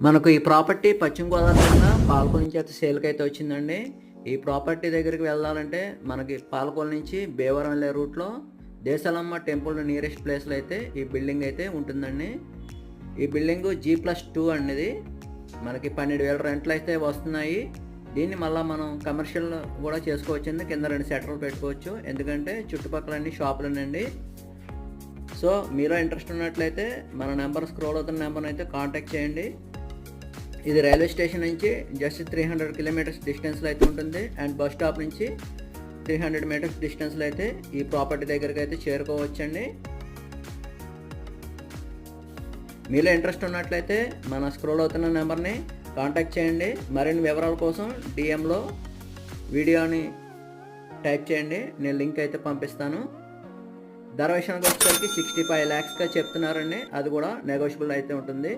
మనకు ఈ ప్రాపర్టీ పశ్చిమ గోదావరి జిల్లా పాలకొల్లు నుంచి అయితే సేల్కి అయితే వచ్చిందండి. ఈ ప్రాపర్టీ దగ్గరికి వెళ్ళాలంటే మనకి పాలకొల్లు నుంచి భీమవరం వెళ్ళే రూట్లో దేశాలమ్మ టెంపుల్ నియరెస్ట్ ప్లేస్లో అయితే ఈ బిల్డింగ్ అయితే ఉంటుందండి. ఈ బిల్డింగ్ G+2 అనేది మనకి 12,000 రెంట్లు అయితే వస్తున్నాయి. దీన్ని మళ్ళీ మనం కమర్షియల్ కూడా చేసుకోవచ్చండి. కింద 2 షట్టర్లు పెట్టుకోవచ్చు, ఎందుకంటే చుట్టుపక్కల అన్ని షాపులునండి. సో మీలో ఇంట్రెస్ట్ ఉన్నట్లయితే మన నెంబర్ స్క్రోల్ అవుతున్న నెంబర్ని అయితే కాంటాక్ట్ చేయండి. ఇది రైల్వే స్టేషన్ నుంచి జస్ట్ 300 కిలోమీటర్స్ డిస్టెన్స్లో అయితే ఉంటుంది. అండ్ బస్ స్టాప్ నుంచి 300 మీటర్స్ డిస్టెన్స్లో అయితే ఈ ప్రాపర్టీ దగ్గరికి అయితే చేరుకోవచ్చండి. మీలో ఇంట్రెస్ట్ ఉన్నట్లయితే మన స్క్రోల్ అవుతున్న నెంబర్ని కాంటాక్ట్ చేయండి. మరిన్ని వివరాల కోసం డిఎంలో వీడియోని టైప్ చేయండి, నేను లింక్ అయితే పంపిస్తాను. ధర విషయానికి వచ్చేసరికి 65 lakhsగా చెప్తున్నారండి, అది కూడా నెగోషియబుల్ అయితే ఉంటుంది.